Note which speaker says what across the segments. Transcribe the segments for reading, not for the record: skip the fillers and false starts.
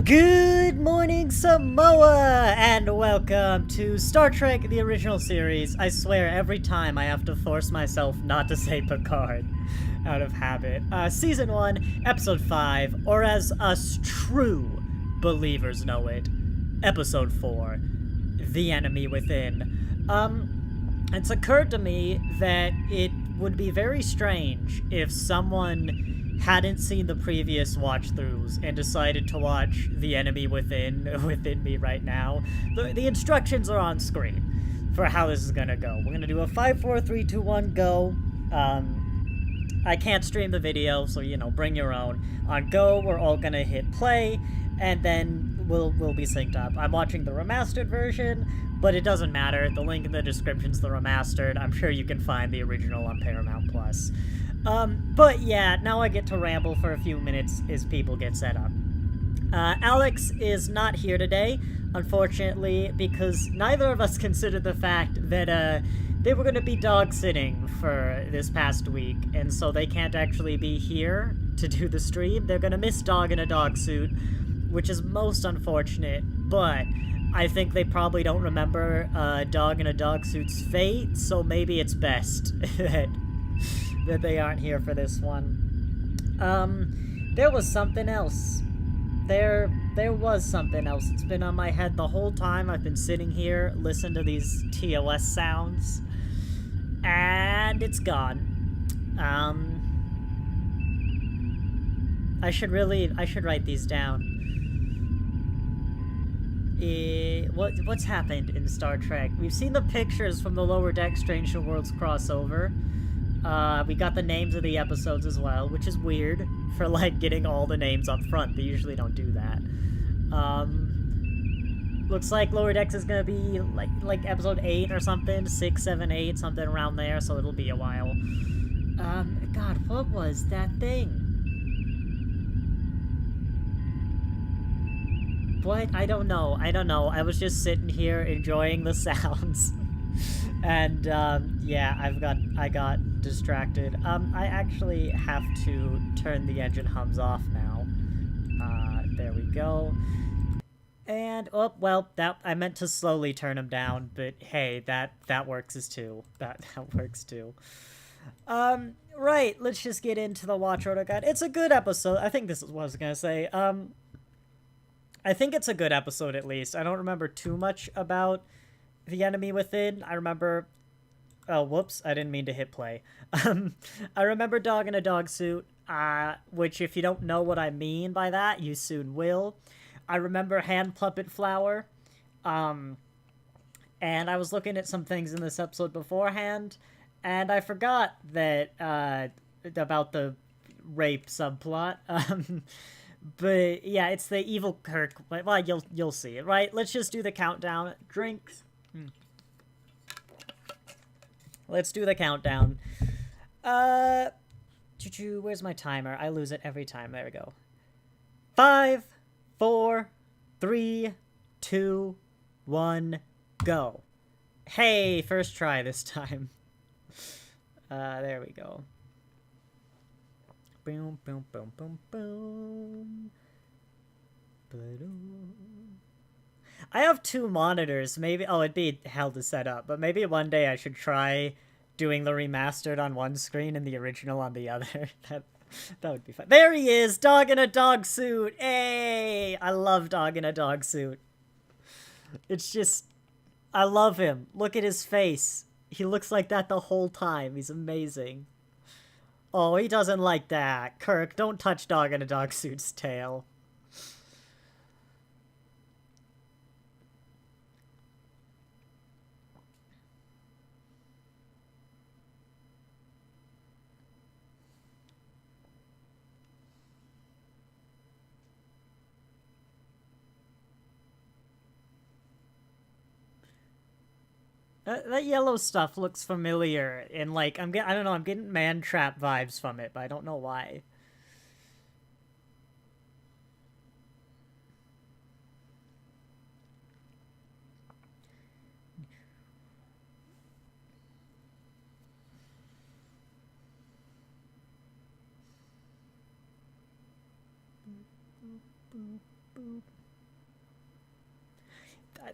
Speaker 1: Good morning, Samoa, and welcome to Star Trek The Original Series. I swear, every time I have to force myself not to say Picard, out of habit. Season 1, Episode 5, or as us true believers know it, Episode 4, The Enemy Within. It's occurred to me that it would be very strange if someone hadn't seen the previous watch-throughs and decided to watch The Enemy within me right now. The instructions are on screen for how this is gonna go. We're gonna do a 5, 4, 3, 2, 1, go. I can't stream the video, so, you know, bring your own. On go, we're all gonna hit play, and then we'll be synced up. I'm watching the remastered version, but it doesn't matter. The link in the description's the remastered. I'm sure you can find the original on Paramount+. But yeah, now I get to ramble for a few minutes as people get set up. Alex is not here today, unfortunately, because neither of us considered the fact that, they were going to be dog-sitting for this past week, and so they can't actually be here to do the stream. They're going to miss Dog in a Dog Suit, which is most unfortunate, but I think they probably don't remember Dog in a Dog Suit's fate, so maybe it's best that they aren't here for this one. There was something else. There was something else. It's been on my head the whole time I've been sitting here, listening to these TOS sounds, and it's gone. I should write these down. What's happened in Star Trek? We've seen the pictures from the Lower Deck Strange New Worlds crossover. We got the names of the episodes as well, which is weird for, like, getting all the names up front. They usually don't do that. Looks like Lower Decks is gonna be, like episode 8 or something. 6, 7, 8, something around there, so it'll be a while. God, what was that thing? What? I don't know. I was just sitting here enjoying the sounds. And, yeah, I got distracted. I actually have to turn the engine hums off now. There we go. And, oh, well, I meant to slowly turn them down, but hey, that works as too. That works too. Right, let's just get into the Watch Order Guide. It's a good episode. I think this is what I was gonna say. I think it's a good episode, at least. I don't remember too much about The Enemy Within. I remember... Oh, whoops, I didn't mean to hit play. I remember Dog in a Dog Suit, which if you don't know what I mean by that, you soon will. I remember Hand Puppet Flower, and I was looking at some things in this episode beforehand, and I forgot that, about the rape subplot. But yeah, it's the evil Kirk. Well, you'll see it, right? Let's just do the countdown. Drinks. Let's do the countdown. Where's my timer? I lose it every time. There we go. 5, 4, 3, 2, 1, go. Hey, first try this time. There we go. Boom, boom, boom, boom, boom. Ba-doom. I have 2 monitors. Maybe... Oh, it'd be hell to set up. But maybe one day I should try doing the remastered on one screen and the original on the other. That would be fun. There he is! Dog in a Dog Suit! Hey! I love Dog in a Dog Suit. It's just... I love him. Look at his face. He looks like that the whole time. He's amazing. Oh, he doesn't like that. Kirk, don't touch Dog in a Dog Suit's tail. That yellow stuff looks familiar, and, like, I don't know, I'm getting Man Trap vibes from it, but I don't know why.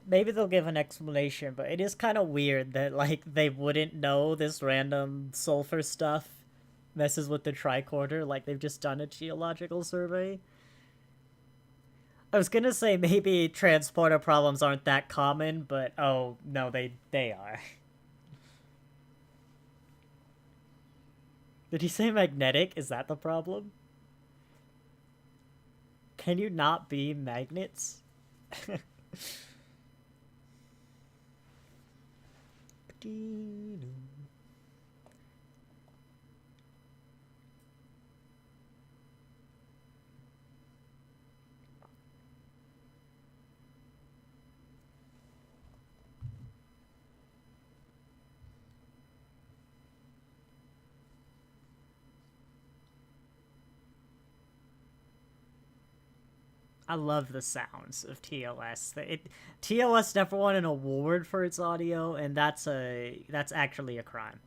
Speaker 1: Maybe they'll give an explanation, but it is kind of weird that, like, they wouldn't know this random sulfur stuff messes with the tricorder, like they've just done a geological survey. I was gonna say maybe transporter problems aren't that common, but oh, no, they are. Did he say magnetic? Is that the problem? Can you not be magnets? I love the sounds of TOS. TOS never won an award for its audio, and that's actually a crime.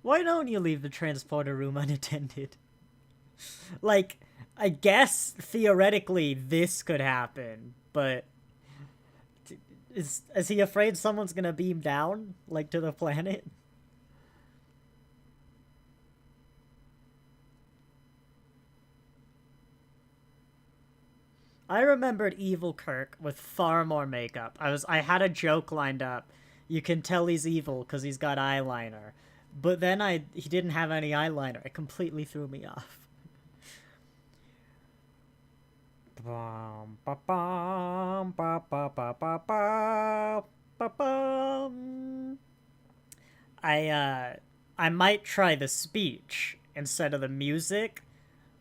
Speaker 1: Why don't you leave the transporter room unattended? Like, I guess theoretically this could happen, but is he afraid someone's gonna beam down, like, to the planet? I remembered Evil Kirk with far more makeup. I had a joke lined up. You can tell he's evil because he's got eyeliner. But then he didn't have any eyeliner. It completely threw me off. I might try the speech instead of the music,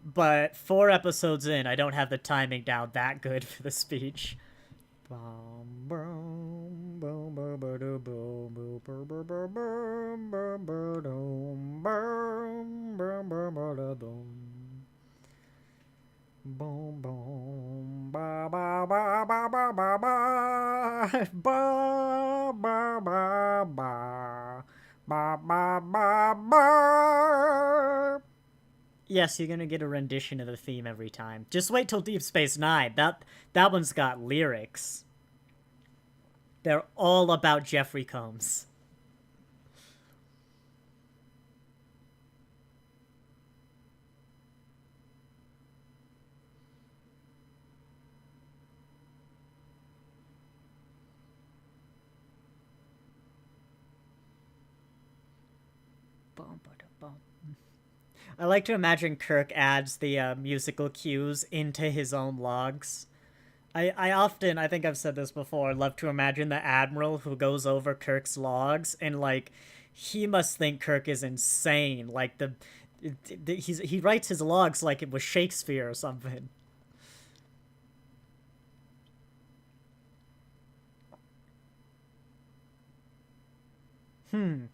Speaker 1: but 4 episodes in, I don't have the timing down that good for the speech. Boom boom ba ba ba ba ba ba ba ba ba ba ba ba ba ba ba. Yes, you're gonna get a rendition of the theme every time. Just wait till Deep Space Nine. That one's got lyrics. They're all about Jeffrey Combs. I like to imagine Kirk adds the musical cues into his own logs. I often, I think I've said this before, love to imagine the Admiral who goes over Kirk's logs, and, like, he must think Kirk is insane. Like, he writes his logs like it was Shakespeare or something.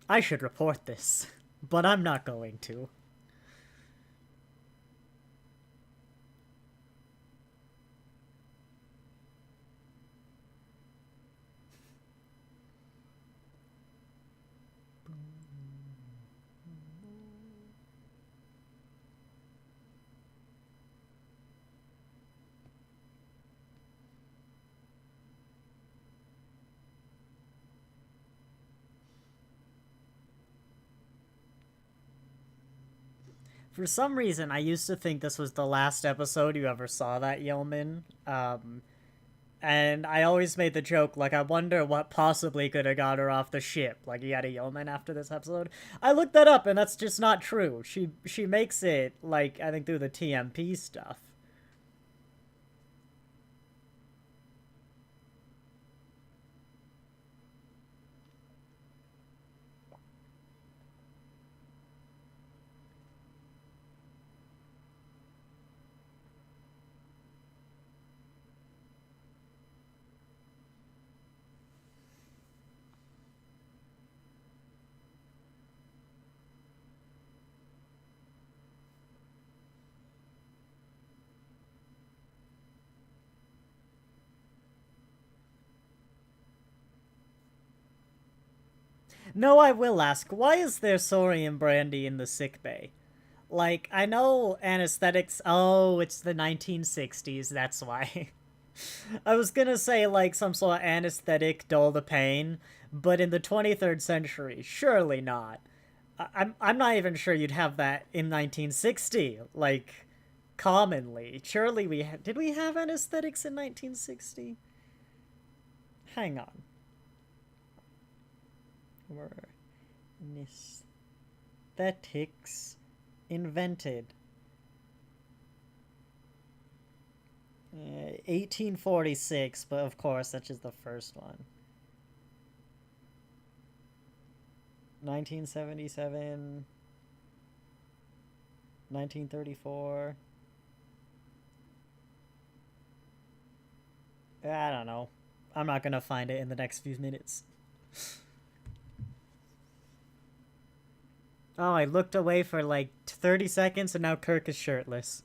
Speaker 1: I should report this, but I'm not going to. For some reason, I used to think this was the last episode you ever saw that Yeoman. And I always made the joke, like, I wonder what possibly could have got her off the ship. Like, he had a Yeoman after this episode. I looked that up, and that's just not true. She makes it, like, I think through the TMP stuff. No, I will ask, why is there Sorium brandy in the sick bay? Like, I know anesthetics... Oh, it's the 1960s, that's why. I was gonna say, like, some sort of anesthetic dull the pain, but in the 23rd century, surely not. I'm not even sure you'd have that in 1960, like, commonly. Surely did we have anesthetics in 1960? Hang on. Were anesthetics invented? 1846, but of course that's just the first one. 1977, 1934. I don't know. I'm not gonna find it in the next few minutes. Oh, I looked away for like 30 seconds and now Kirk is shirtless.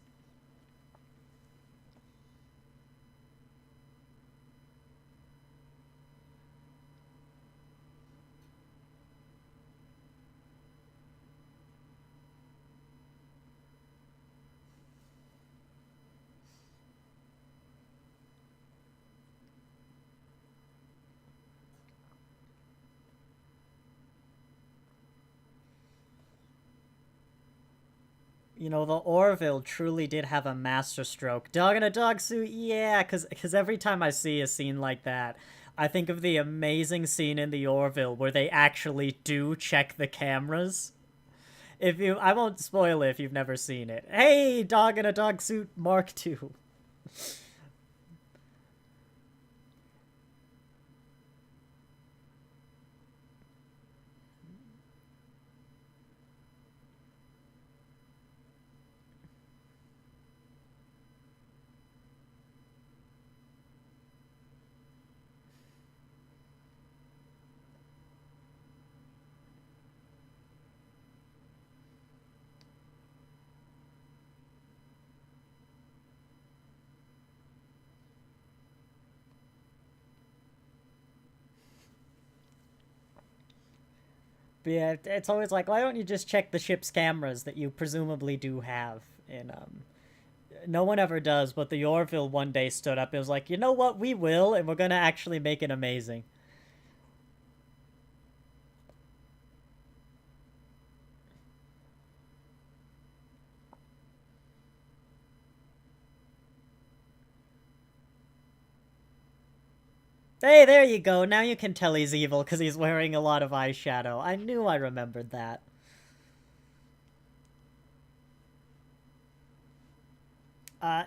Speaker 1: You know, the Orville truly did have a masterstroke. Dog in a dog suit, yeah, cause every time I see a scene like that, I think of the amazing scene in the Orville where they actually do check the cameras. I won't spoil it if you've never seen it. Hey, dog in a dog suit, Mark II. But yeah, it's always like, why don't you just check the ship's cameras that you presumably do have? And no one ever does, but the Orville one day stood up. It was like, you know what, we will, and we're gonna actually make it amazing. Hey, there you go. Now you can tell he's evil because he's wearing a lot of eyeshadow. I knew I remembered that.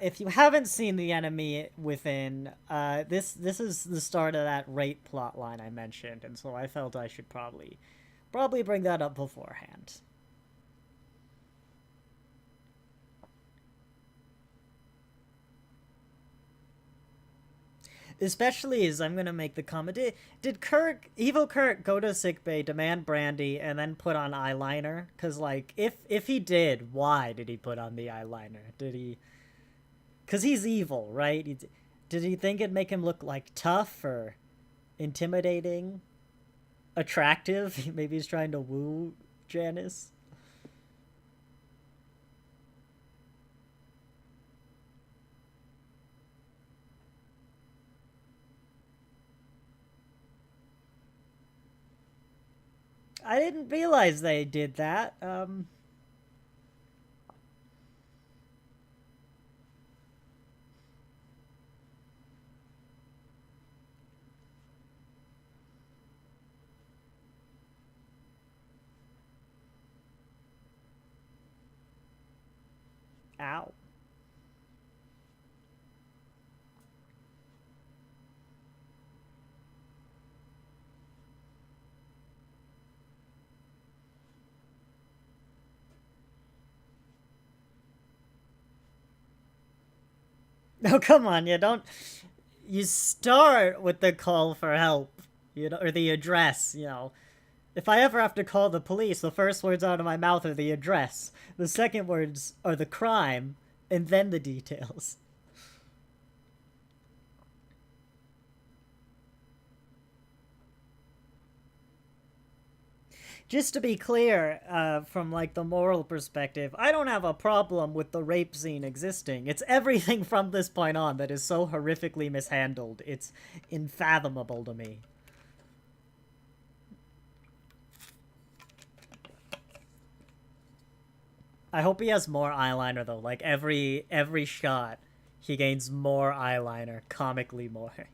Speaker 1: If you haven't seen The Enemy Within, this is the start of that rape plot line I mentioned, and so I felt I should probably bring that up beforehand. Especially as I'm gonna make the comment, did Evil Kirk, go to sickbay, demand brandy, and then put on eyeliner? Cause like, if he did, why did he put on the eyeliner? Did he? Cause he's evil, right? Did he think it'd make him look like tough or intimidating, attractive? Maybe he's trying to woo Janice. I didn't realize they did that. Ow. No, come on, you don't. You start with the call for help, or the address, If I ever have to call the police, the first words out of my mouth are the address. The second words are the crime, and then the details. just to be clear, from like the moral perspective, I don't have a problem with the rape scene existing. It's everything from this point on that is so horrifically mishandled. It's unfathomable to me. I hope he has more eyeliner though. Like every shot, he gains more eyeliner, comically more.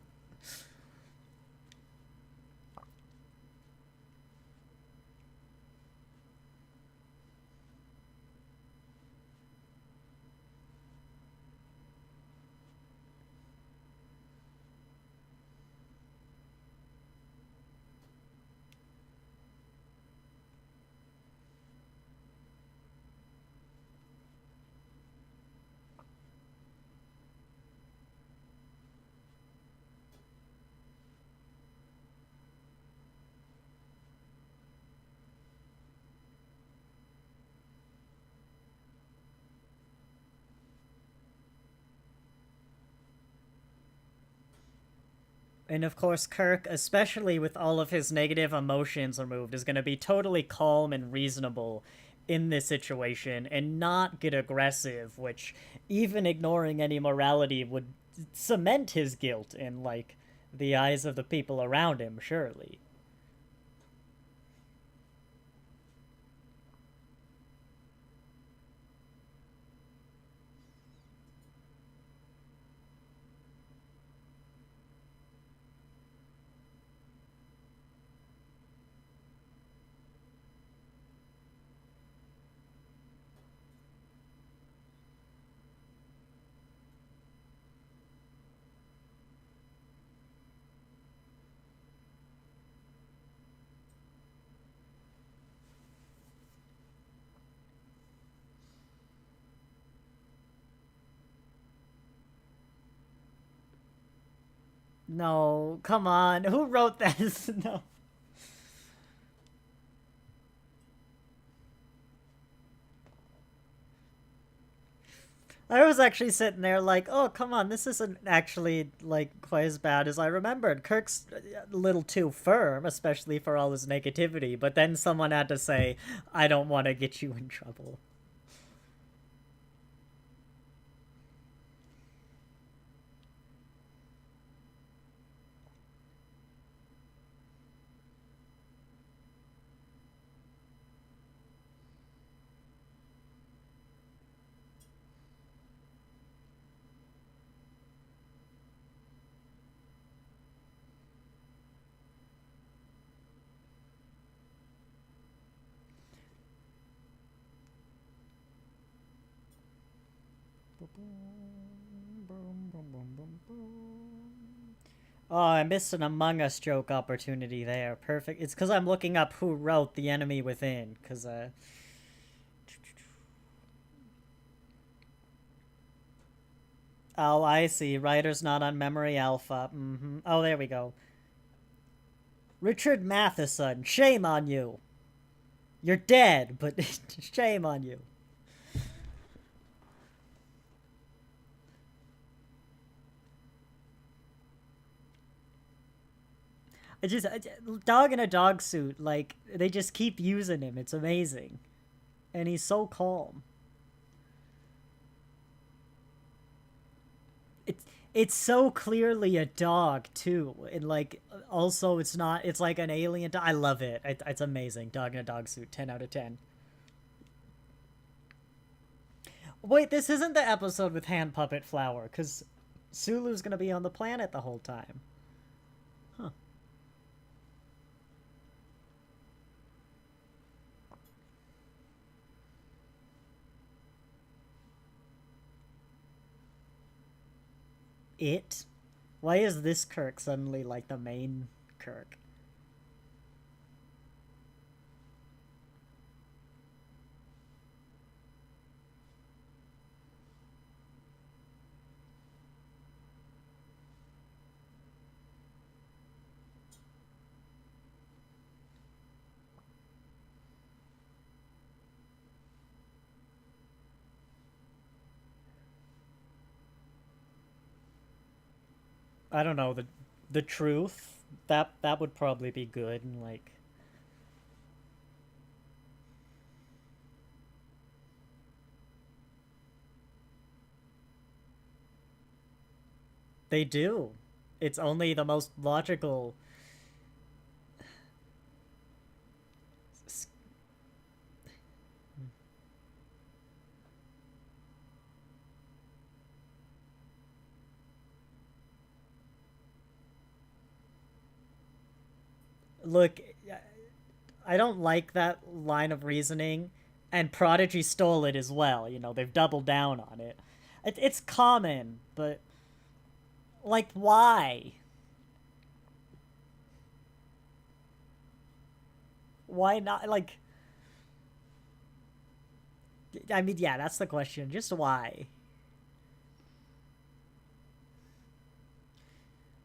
Speaker 1: And of course, Kirk, especially with all of his negative emotions removed, is going to be totally calm and reasonable in this situation and not get aggressive, which, even ignoring any morality, would cement his guilt in, like, the eyes of the people around him, surely. No, come on. Who wrote this? No. I was actually sitting there like, oh, come on, this isn't actually, like, quite as bad as I remembered. Kirk's a little too firm, especially for all his negativity, but then someone had to say, I don't want to get you in trouble. Oh, I missed an Among Us joke opportunity there. Perfect. It's because I'm looking up who wrote The Enemy Within, because, Oh, I see. Writer's not on Memory Alpha. Oh, there we go. Richard Matheson. Shame on you. You're dead, but shame on you. Dog in a dog suit, like, they just keep using him. It's amazing. And he's so calm. It's so clearly a dog too, and like also it's not. It's like an alien. I love it. It's amazing. Dog in a dog suit. 10 out of 10. Wait, this isn't the episode with Hand Puppet Flower, because Sulu's gonna be on the planet the whole time. Huh. It? Why is this Kirk suddenly like the main Kirk? I don't know, the truth. That would probably be good, and like They do. It's only the most logical. Look, I don't like that line of reasoning, and Prodigy stole it as well. You know, they've doubled down on it. It's common, but like, why? Why not? Like, I mean, yeah, that's the question. Just why?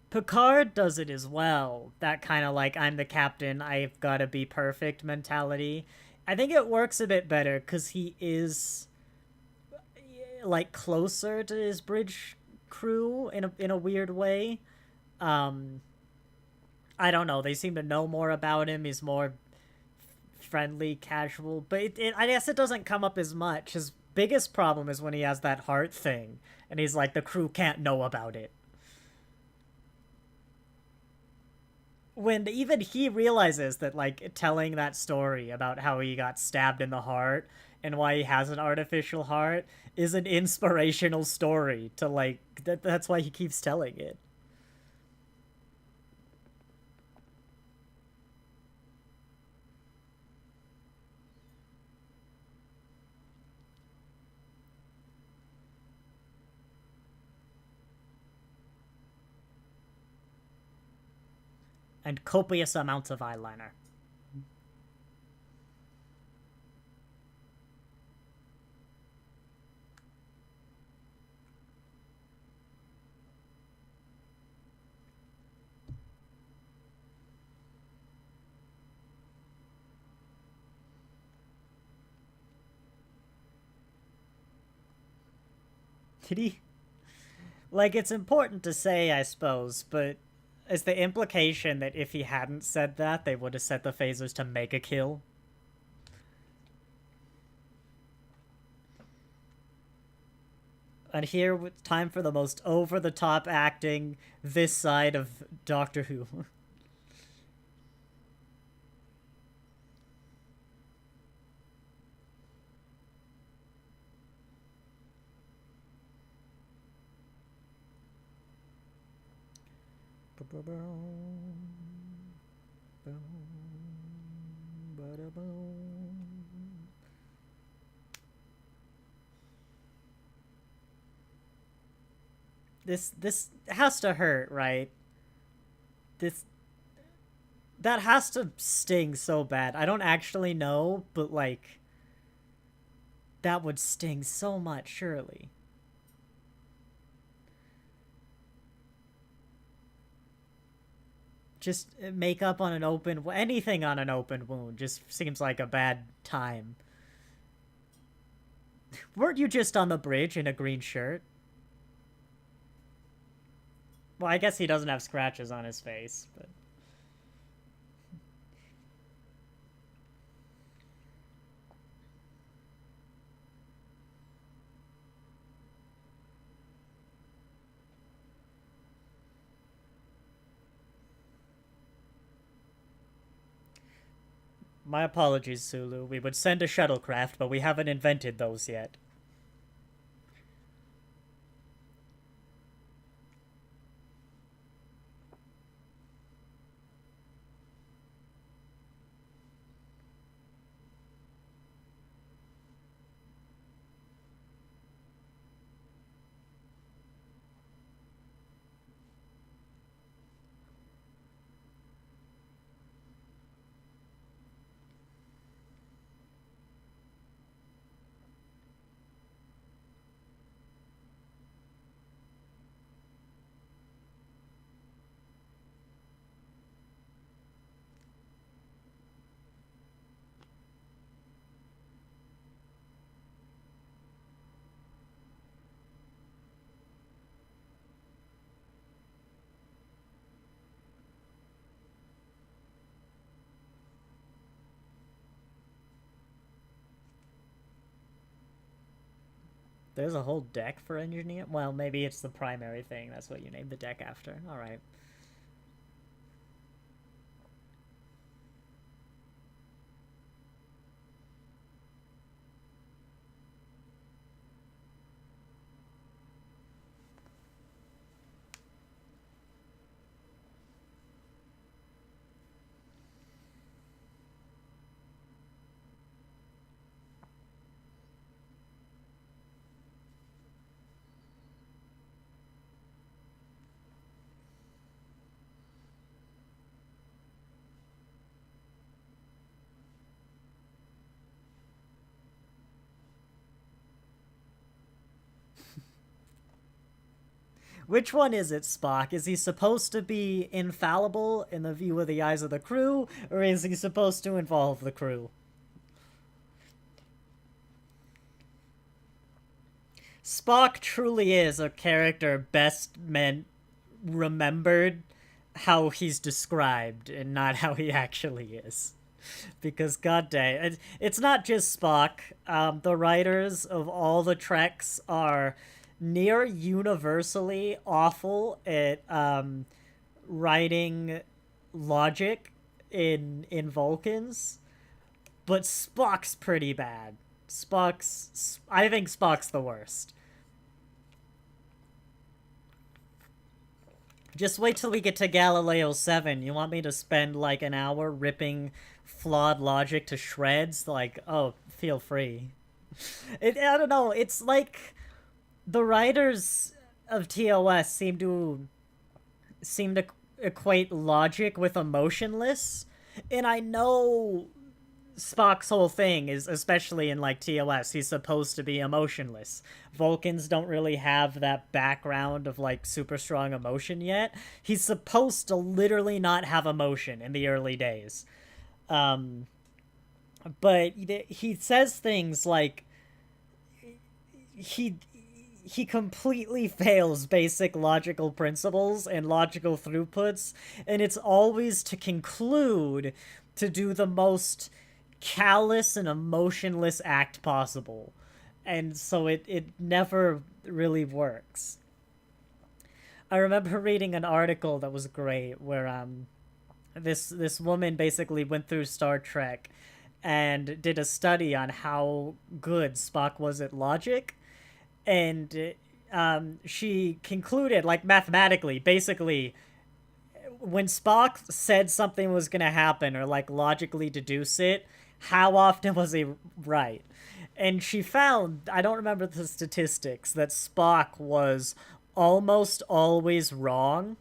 Speaker 1: Picard does it as well. That kind of like, I'm the captain, I've got to be perfect mentality. I think it works a bit better because he is like closer to his bridge crew in a weird way. Um, I don't know. They seem to know more about him. He's more friendly, casual, but I guess it doesn't come up as much. His biggest problem is when he has that heart thing, and he's like, the crew can't know about it. When even he realizes that, like, telling that story about how he got stabbed in the heart and why he has an artificial heart is an inspirational story to, like, that's why he keeps telling it. And copious amounts of eyeliner. Did he? Like, it's important to say, I suppose, but is the implication that if he hadn't said that, they would have set the phasers to make a kill? And here, it's time for the most over-the-top acting this side of Doctor Who. This has to hurt, right? This that has to sting so bad. I don't actually know, but like that would sting so much, surely. Just makeup on an open, anything on an open wound just seems like a bad time. Weren't you just on the bridge in a green shirt? Well, I guess he doesn't have scratches on his face, but my apologies, Sulu. We would send a shuttlecraft, but we haven't invented those yet. There's a whole deck for engineer? Well, maybe it's the primary thing. That's what you named the deck after. Alright. Which one is it, Spock? Is he supposed to be infallible in the view of the eyes of the crew, or is he supposed to involve the crew? Spock truly is a character best meant remembered how he's described and not how he actually is. Because goddamn, it's not just Spock. The writers of all the Treks are near universally awful at writing logic in Vulcans, but Spock's pretty bad. I think Spock's the worst. Just wait till we get to Galileo 7. You want me to spend like an hour ripping flawed logic to shreds? Like, oh, feel free. I don't know. It's like the writers of TOS seem to equate logic with emotionless, and I know Spock's whole thing is, especially in like TOS, he's supposed to be emotionless. Vulcans don't really have that background of like super strong emotion yet. He's supposed to literally not have emotion in the early days. Um, but he says things like he he completely fails basic logical principles and logical throughputs, and it's always to conclude to do the most callous and emotionless act possible. And so it never really works. I remember reading an article that was great where this woman basically went through Star Trek and did a study on how good Spock was at logic, and she concluded, like mathematically, basically, when Spock said something was gonna happen or like logically deduce it, how often was he right? And she found, I don't remember the statistics, that Spock was almost always wrong,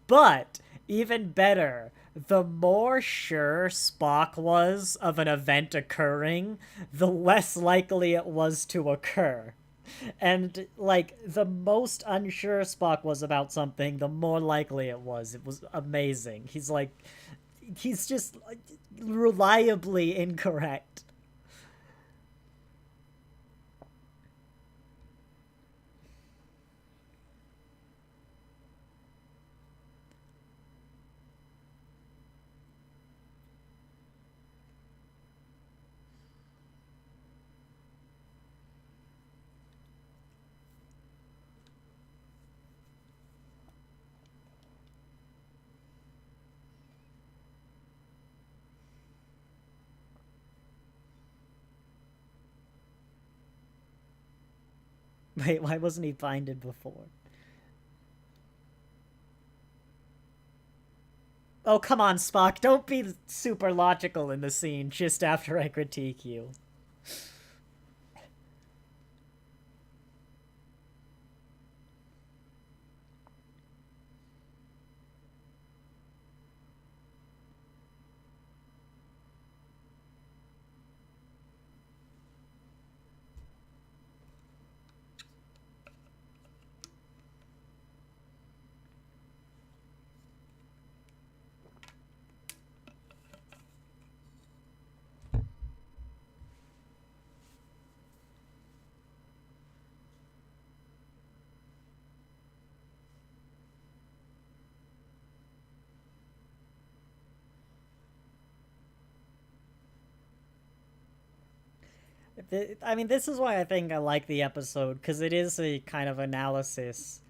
Speaker 1: but even better, the more sure Spock was of an event occurring, the less likely it was to occur. And, like, the most unsure Spock was about something, the more likely it was. It was amazing. He's just like, reliably incorrect. Wait, why wasn't he binded before? Oh, come on, Spock. Don't be super logical in the scene just after I critique you. I mean, this is why I think I like the episode, because it is a kind of analysis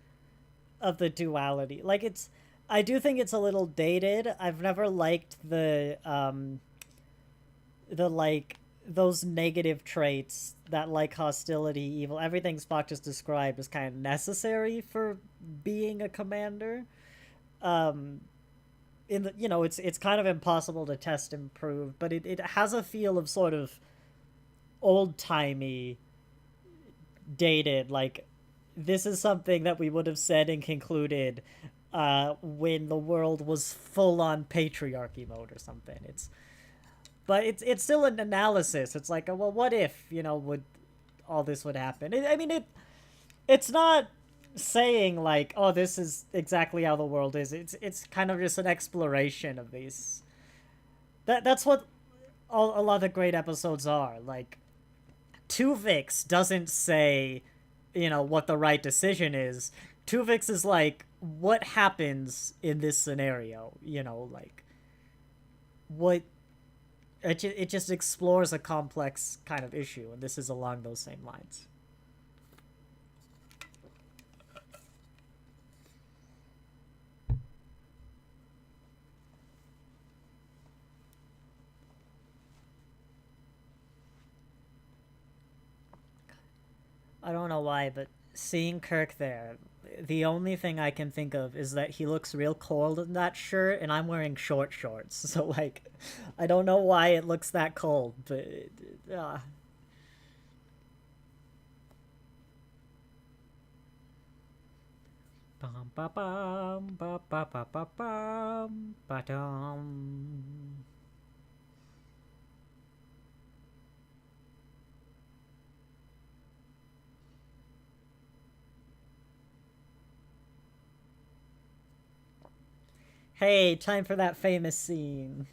Speaker 1: of the duality. Like, I do think it's a little dated. I've never liked like, those negative traits that, like, hostility, evil, everything Spock just described is kind of necessary for being a commander. Um, it's kind of impossible to test and prove, but it has a feel of sort of old-timey, dated, like, this is something that we would have said and concluded when the world was full on patriarchy mode or something. But it's still an analysis. It's like, well, what if, would all this would happen? It's not saying like, oh, this is exactly how the world is. It's kind of just an exploration of these. That's what a lot of great episodes are. Like, Tuvix doesn't say, what the right decision is. Tuvix is like, what happens in this scenario? Like, what it just explores a complex kind of issue, and this is along those same lines. I don't know why, but seeing Kirk there, the only thing I can think of is that he looks real cold in that shirt, and I'm wearing short shorts. So, like, I don't know why it looks that cold, but Bum ba bum ba ba ba ba bum ba dum. Hey, time for that famous scene.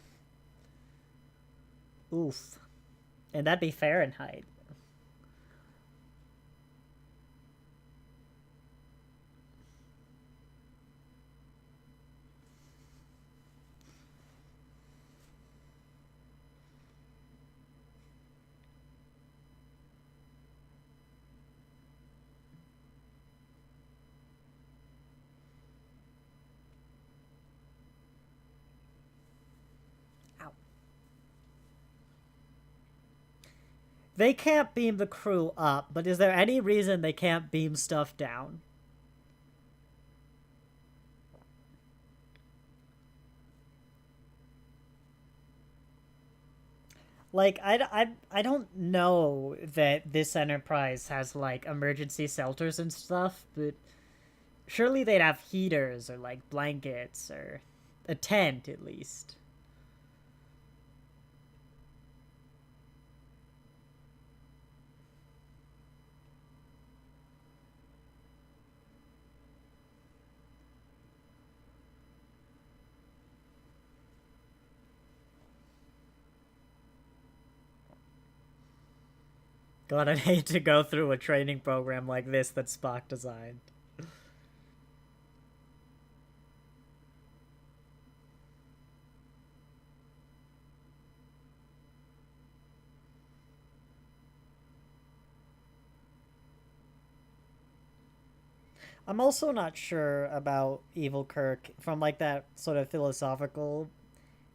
Speaker 1: Oof. And that'd be Fahrenheit. Ow. They can't beam the crew up, but is there any reason they can't beam stuff down? Like, I don't know that this Enterprise has, like, emergency shelters and stuff, but surely they'd have heaters or, like, blankets or a tent, at least. God, I'd hate to go through a training program like this that Spock designed. I'm also not sure about Evil Kirk from, like, that sort of philosophical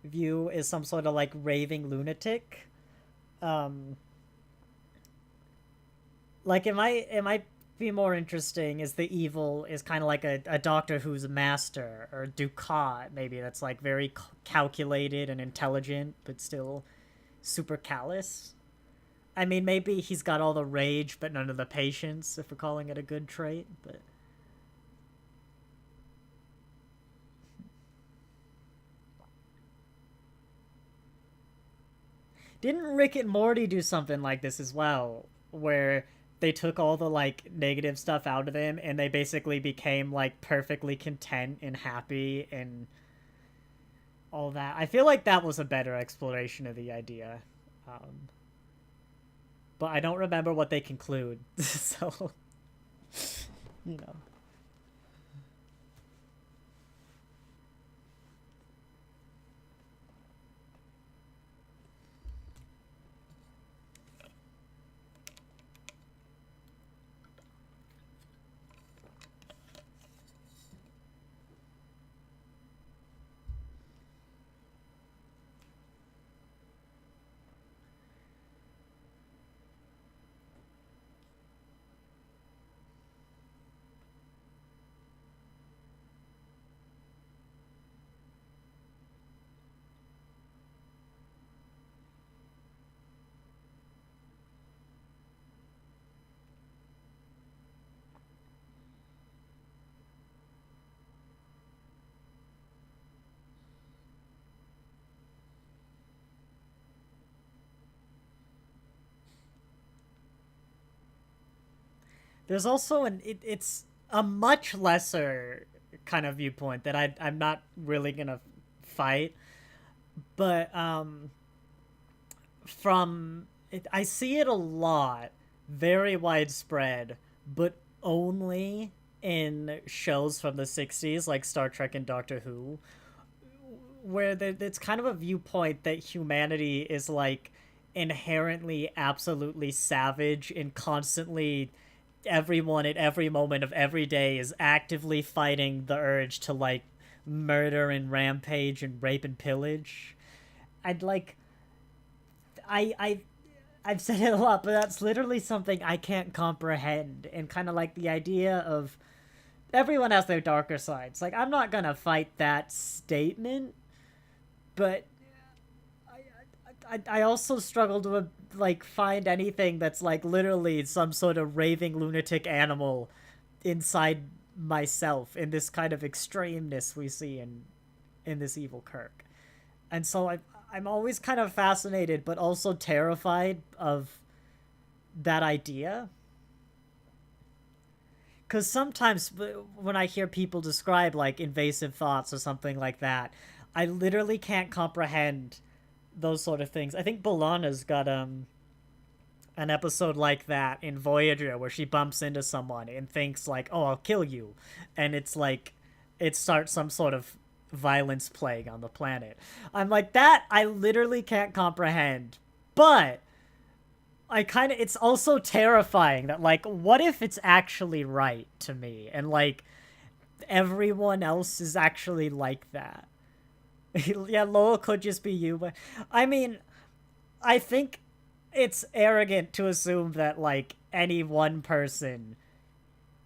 Speaker 1: view is some sort of, like, raving lunatic. Um, like, it might be more interesting is the evil is kind of like a doctor who's a master, or Ducat, maybe, that's like very calculated and intelligent, but still super callous. I mean, maybe he's got all the rage, but none of the patience, if we're calling it a good trait, but. Didn't Rick and Morty do something like this as well? Where they took all the, like, negative stuff out of them and they basically became, like, perfectly content and happy and all that. I feel like that was a better exploration of the idea. Um, but I don't remember what they conclude. So, you know. There's also it's a much lesser kind of viewpoint that I'm not really gonna fight, but from I see it a lot, very widespread, but only in shows from the 60s like Star Trek and Doctor Who, where it's kind of a viewpoint that humanity is like inherently absolutely savage and constantly everyone at every moment of every day is actively fighting the urge to like murder and rampage and rape and pillage. I'd like I I've said it a lot, but that's literally something I can't comprehend. And kind of like the idea of everyone has their darker sides. Like, I'm not gonna fight that statement, but I also struggle to like find anything that's like literally some sort of raving lunatic animal inside myself in this kind of extremeness we see in this evil Kirk. And so I'm always kind of fascinated but also terrified of that idea. Because sometimes when I hear people describe like invasive thoughts or something like that, I literally can't comprehend those sort of things. I think B'Elanna's got an episode like that in Voyager where she bumps into someone and thinks like, "Oh, I'll kill you," and it's like it starts some sort of violence plague on the planet. I'm like, that I literally can't comprehend, but I kind of it's also terrifying that like, what if it's actually right to me and like everyone else is actually like that? Yeah, Lowell could just be you, but I mean, I think it's arrogant to assume that like any one person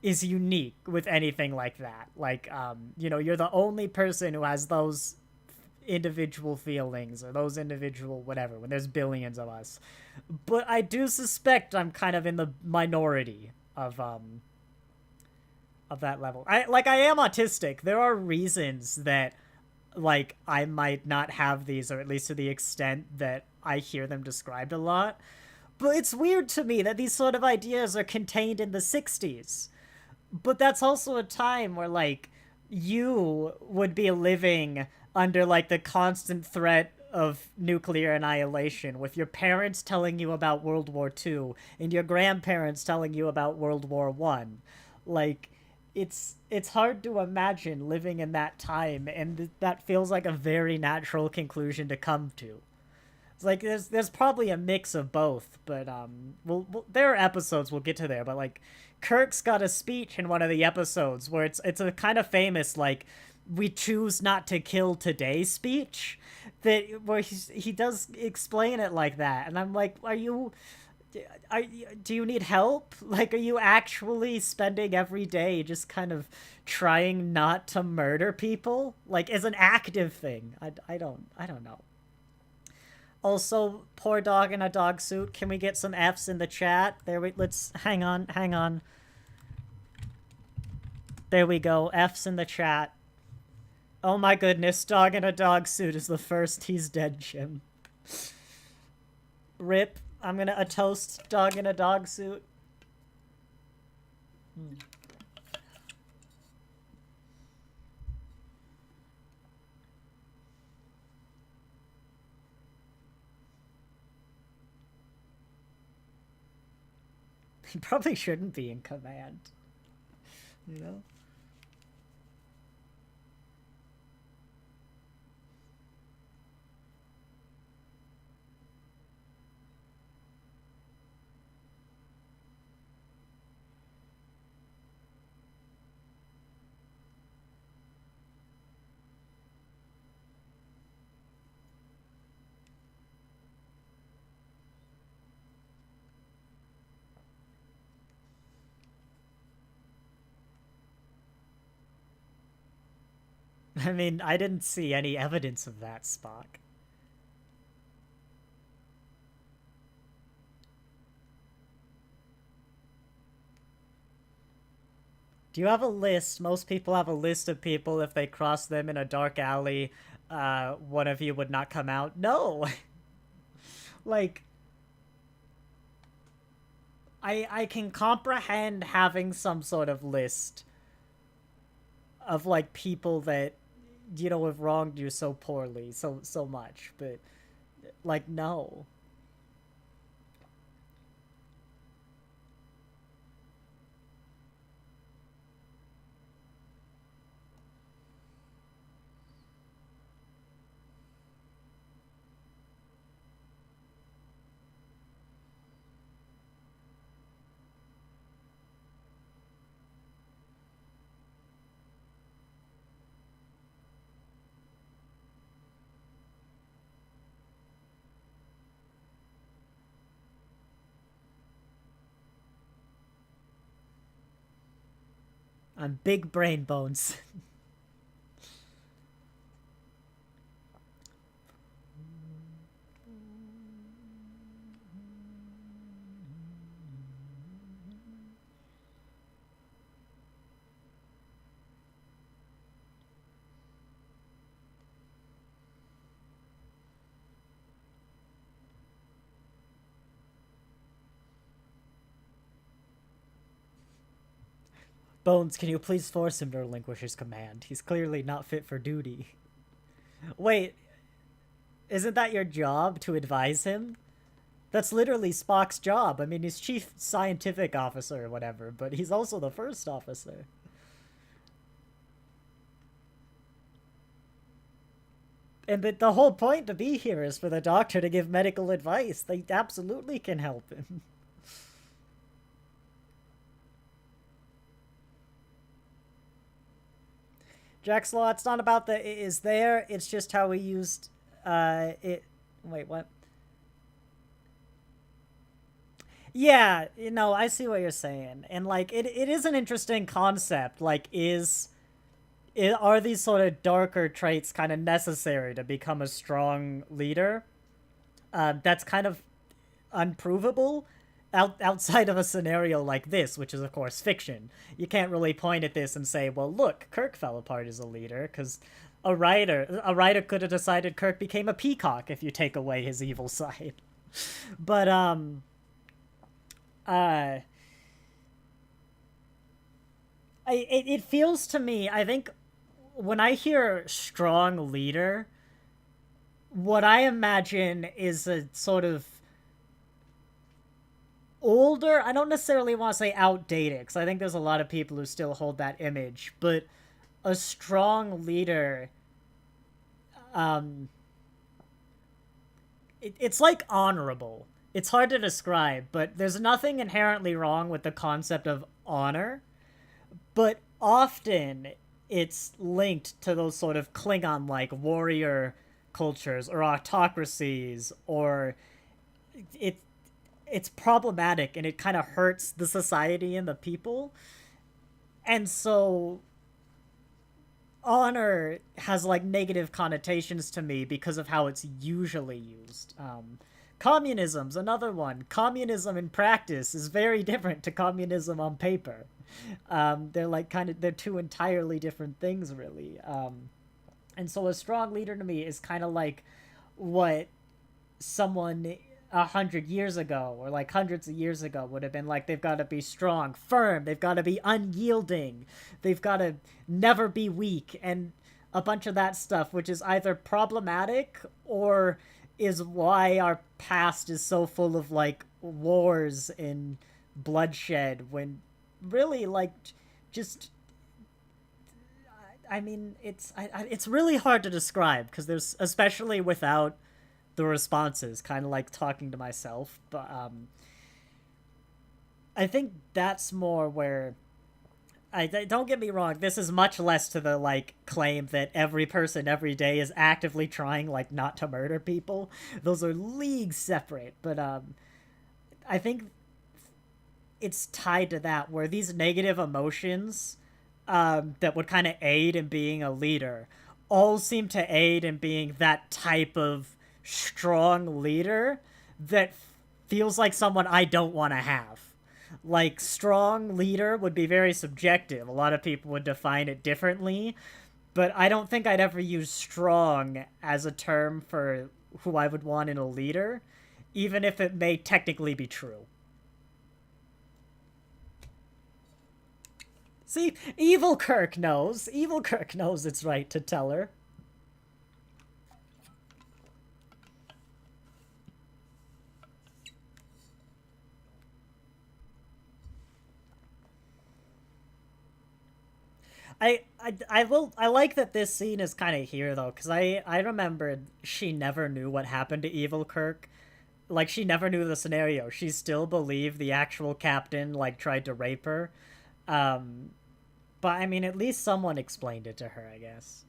Speaker 1: is unique with anything like that. Like, you know, you're the only person who has those individual feelings or those individual whatever when there's billions of us. But I do suspect I'm kind of in the minority of that level. I am autistic. There are reasons that like I might not have these, or at least to the extent that I hear them described a lot. But it's weird to me that these sort of ideas are contained in the 60s. But that's also a time where like you would be living under like the constant threat of nuclear annihilation, with your parents telling you about World War II and your grandparents telling you about World War One. Like it's hard to imagine living in that time, and that feels like a very natural conclusion to come to. It's like there's probably a mix of both, but there are episodes we'll get to there, but like Kirk's got a speech in one of the episodes where it's a kind of famous like we choose not to kill today speech that where he does explain it like that, and I'm like, do you need help? Like, are you actually spending every day just kind of trying not to murder people, like as an active thing? I don't know. Also, poor dog in a dog suit. Can we get some F's in the chat? There we let's hang on. There we go. F's in the chat. Oh my goodness, dog in a dog suit is the first he's dead, Jim. Rip. I'm gonna a toast dog in a dog suit. He probably shouldn't be in command. You know? I mean, I didn't see any evidence of that, Spock. Do you have a list? Most people have a list of people, if they cross them in a dark alley, one of you would not come out. No! Like, I can comprehend having some sort of list of like people that have wronged you so poorly, so much, but like no. I'm big brain bones. Bones, can you please force him to relinquish his command? He's clearly not fit for duty. Wait, isn't that your job to advise him? That's literally Spock's job. I mean, he's chief scientific officer or whatever, but he's also the first officer. And the whole point to be here is for the doctor to give medical advice. They absolutely can help him. Jack's Law, it's not about the it is there, it's just how we used it. Wait, what? Yeah, I see what you're saying. And like it is an interesting concept. Like are these sort of darker traits kind of necessary to become a strong leader? That's kind of unprovable outside of a scenario like this, which is of course fiction. You can't really point at this and say, well, look, Kirk fell apart as a leader, because a writer could have decided Kirk became a peacock if you take away his evil side. But uh it feels to me, I think when I hear strong leader, what I imagine is a sort of older, I don't necessarily want to say outdated, because I think there's a lot of people who still hold that image, but a strong leader, um, it's like honorable. It's hard to describe, but there's nothing inherently wrong with the concept of honor, but often it's linked to those sort of Klingon-like warrior cultures or autocracies, or it it's problematic and it kind of hurts the society and the people. And so honor has like negative connotations to me because of how it's usually used. Communism's another one. Communism in practice is very different to communism on paper. They're like they're two entirely different things, really. And so a strong leader to me is kind of like what someone 100 years ago or like hundreds of years ago would have been like. They've got to be strong, firm, they've got to be unyielding, they've got to never be weak, and a bunch of that stuff, which is either problematic or is why our past is so full of like wars and bloodshed, when really like just I mean it's really hard to describe, because there's, especially without the responses, kind of like talking to myself. But I think that's more where I don't get me wrong, this is much less to the like claim that every person every day is actively trying like not to murder people. Those are leagues separate. But I think it's tied to that, where these negative emotions that would kind of aid in being a leader all seem to aid in being that type of strong leader that feels like someone I don't want to have. Like, strong leader would be very subjective. A lot of people would define it differently, but I don't think I'd ever use strong as a term for who I would want in a leader, even if it may technically be true. See, Evil Kirk knows. Evil Kirk knows it's right to tell her. I like that this scene is kind of here though, because I remembered she never knew what happened to Evil Kirk. Like, she never knew the scenario. She still believed the actual captain like tried to rape her. Um, but I mean, at least someone explained it to her, I guess.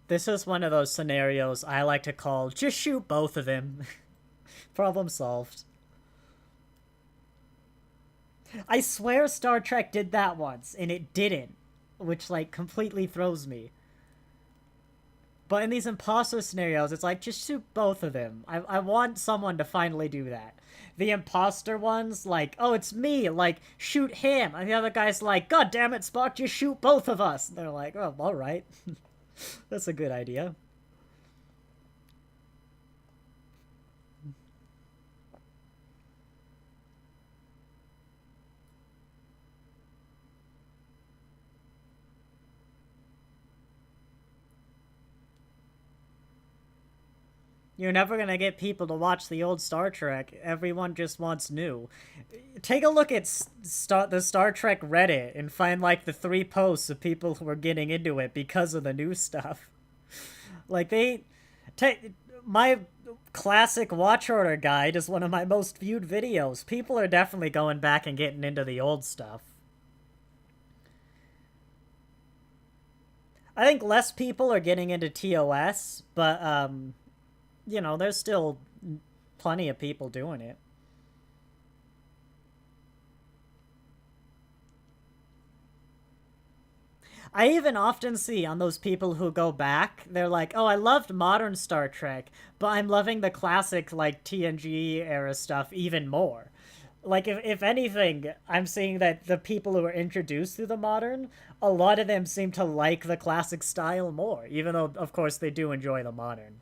Speaker 1: This is one of those scenarios I like to call just shoot both of them. Problem solved. I swear Star Trek did that once, and it didn't, which, like, completely throws me. But in these imposter scenarios, it's like, just shoot both of them. I want someone to finally do that. The imposter ones, like, oh, it's me, like, shoot him. And the other guy's like, God damn it, Spock, just shoot both of us. And they're like, oh, alright. That's a good idea. You're never gonna get people to watch the old Star Trek. Everyone just wants new. Take a look at the Star Trek Reddit and find like the 3 posts of people who are getting into it because of the new stuff. Like take my classic watch order guide is one of my most viewed videos. People are definitely going back and getting into the old stuff. I think less people are getting into TOS, but you know, there's still plenty of people doing it. I even often see on those people who go back, they're like, oh, I loved modern Star Trek, but I'm loving the classic, like, TNG era stuff even more. Like, if anything, I'm seeing that the people who are introduced to the modern, a lot of them seem to like the classic style more, even though, of course, they do enjoy the modern.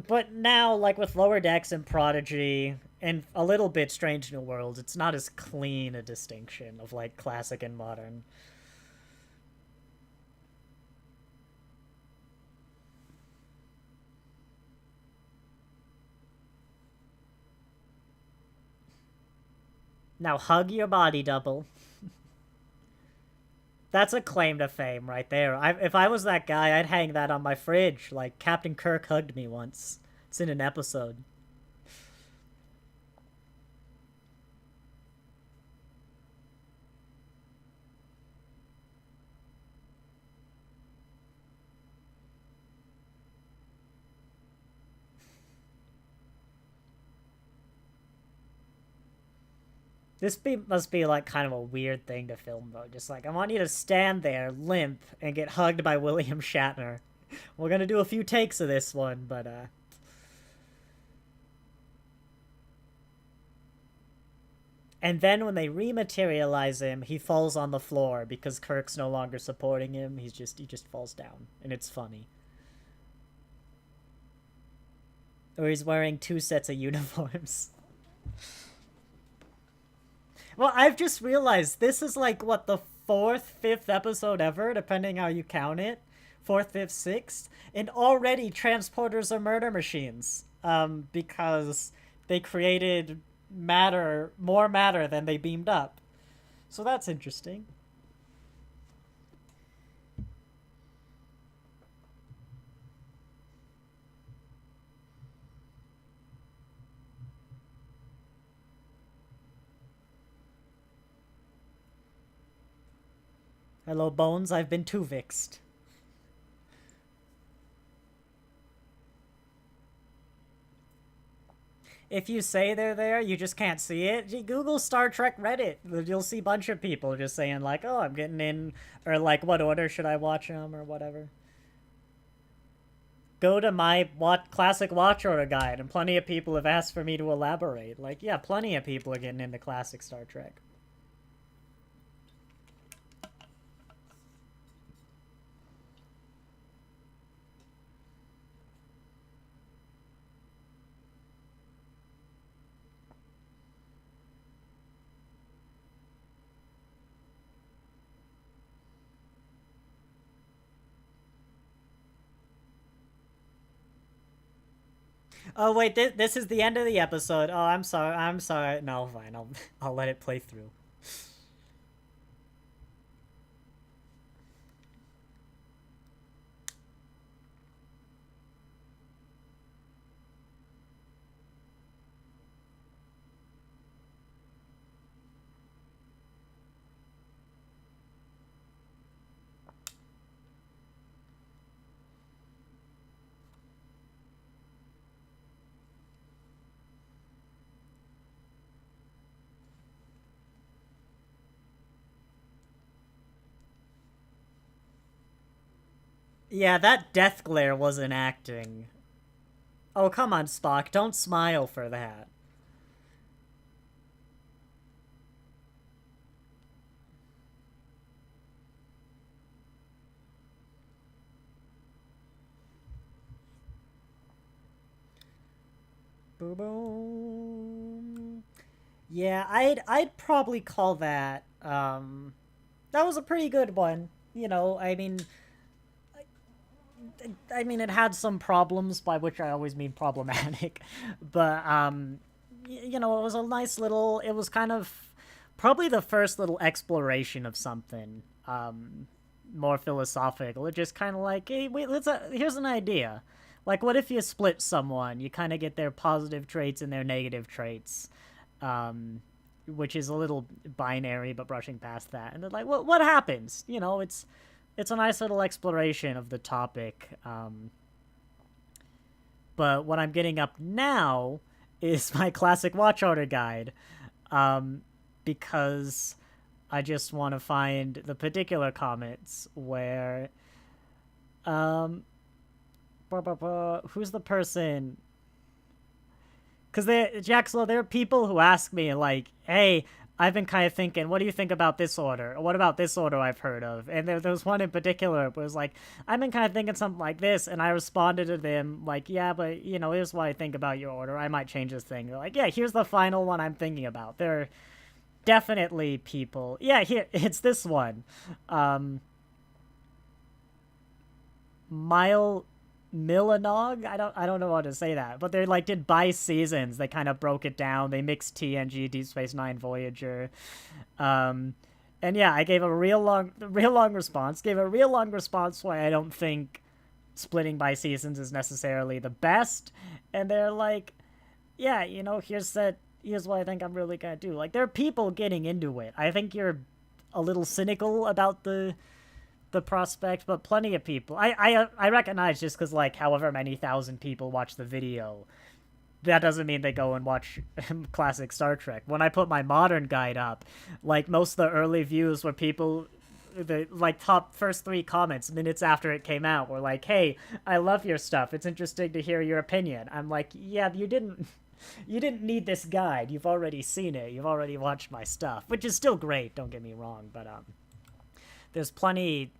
Speaker 1: But now, like with Lower Decks and Prodigy, and a little bit Strange New Worlds, it's not as clean a distinction of like classic and modern. Now hug your body double. That's a claim to fame right there. If I was that guy, I'd hang that on my fridge. Like, Captain Kirk hugged me once. It's in an episode. Must be like kind of a weird thing to film though. Just like, I want you to stand there limp and get hugged by William Shatner. We're gonna do a few takes of this one, but and then when they rematerialize him, he falls on the floor because Kirk's no longer supporting him. He just falls down, and it's funny. Or he's wearing 2 sets of uniforms. Well, I've just realized this is like, what, the fourth, fifth episode ever, depending how you count it. Fourth, fifth, sixth. And already transporters are murder machines. Because they created more matter than they beamed up. So that's interesting. Hello, Bones, I've been Tuvixed. if you say they're there, you just can't see it. Google Star Trek Reddit. You'll see a bunch of people just saying like, "Oh, I'm getting in," or like, "What order should I watch them?" or whatever. Go to my classic watch order guide, and plenty of people have asked for me to elaborate. Like, yeah, plenty of people are getting into classic Star Trek. Oh wait, this is the end of the episode. Oh, I'm sorry. I'm sorry. No, fine. I'll let it play through. Yeah, that death glare wasn't acting. Oh, come on, Spock. Don't smile for that. Boom, boom. Yeah, I'd probably call that. That was a pretty good one. You know, I mean, it had some problems, by which I always mean problematic, but you know, it was a nice little. It was kind of probably the first little exploration of something more philosophical. It just kind of like, hey, wait, here's an idea. Like, what if you split someone? You kind of get their positive traits and their negative traits, which is a little binary, but brushing past that. And they're like, what happens? You know, it's a nice little exploration of the topic. But what I'm getting up now is my classic watch order guide, because I just want to find the particular comments where, who's the person? Because Jaxlo, there are people who ask me like, "Hey, I've been kind of thinking, what do you think about this order? Or what about this order I've heard of?" And there was one in particular who was like, "I've been kind of thinking something like this," and I responded to them like, "Yeah, but you know, here's what I think about your order. I might change this thing." They're like, "Yeah, here's the final one I'm thinking about." There are definitely people. Yeah, here it's this one. Mile Milanog? I don't know how to say that. But they like did by seasons. They kind of broke it down. They mixed TNG, Deep Space Nine, Voyager. And yeah, I gave a real long response. Gave a real long response why I don't think splitting by seasons is necessarily the best. And they're like, yeah, you know, here's what I think I'm really gonna do. Like, there are people getting into it. I think you're a little cynical about the prospect, but plenty of people. I recognize, just because like however many thousand people watch the video, that doesn't mean they go and watch classic Star Trek. When I put my modern guide up, like most of the early views were people, the like top first 3 comments minutes after it came out were like, "Hey, I love your stuff. It's interesting to hear your opinion." I'm like, yeah, you didn't need this guide. You've already seen it. You've already watched my stuff, which is still great. Don't get me wrong, but there's plenty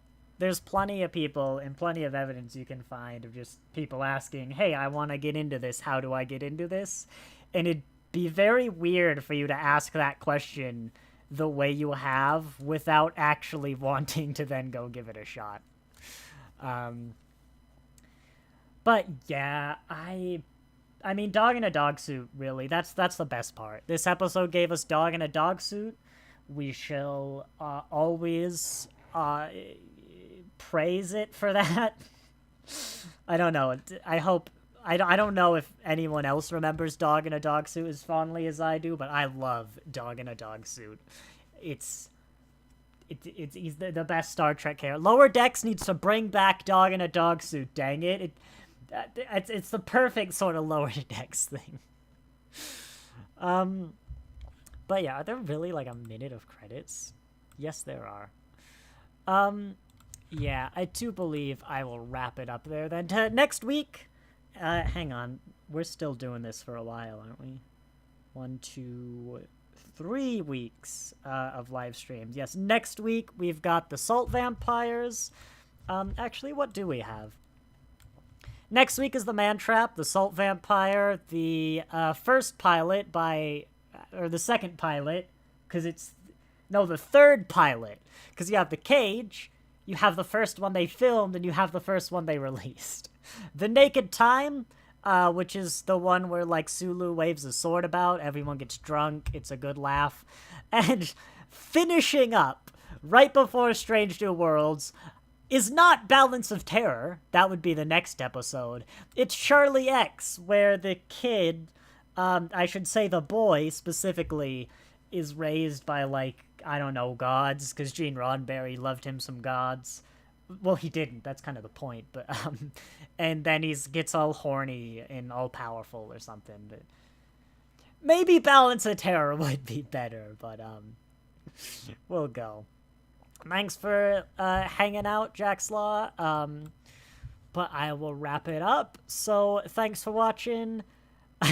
Speaker 1: of people and plenty of evidence you can find of just people asking, "Hey, I want to get into this. How do I get into this?" And it'd be very weird for you to ask that question the way you have without actually wanting to then go give it a shot. But yeah, I mean, dog in a dog suit, really. That's the best part. This episode gave us dog in a dog suit. We shall always praise it for that. I don't know. I hope. I don't know if anyone else remembers dog in a dog suit as fondly as I do, but I love dog in a dog suit. He's the best Star Trek character. Lower Decks needs to bring back dog in a dog suit. Dang it! It's the perfect sort of Lower Decks thing. But yeah, are there really like a minute of credits? Yes, there are. Yeah, I do believe I will wrap it up there then. Next week, hang on, we're still doing this for a while, aren't we? 1, 2, 3 weeks of live streams. Yes, next week we've got the Salt Vampires. Actually, what do we have? Next week is the Man Trap, the Salt Vampire, the first pilot by, or the second pilot, because it's, no, the third pilot, because you have the Cage, you have the first one they filmed, and you have the first one they released. The Naked Time, which is the one where, like, Sulu waves a sword about, everyone gets drunk, it's a good laugh. And finishing up, right before Strange New Worlds, is not Balance of Terror. That would be the next episode. It's Charlie X, where the kid, I should say the boy specifically, is raised by, like, I don't know, gods, because Gene Roddenberry loved him some gods. Well, he didn't. That's kind of the point. But and then he gets all horny and all powerful or something. But maybe Balance of Terror would be better, but we'll go. Thanks for hanging out, Jackslaw. But I will wrap it up. So thanks for watching.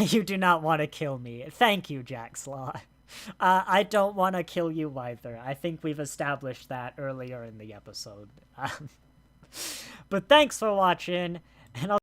Speaker 1: You do not want to kill me. Thank you, Jackslaw. I don't want to kill you either. I think we've established that earlier in the episode. But thanks for watching, and I'll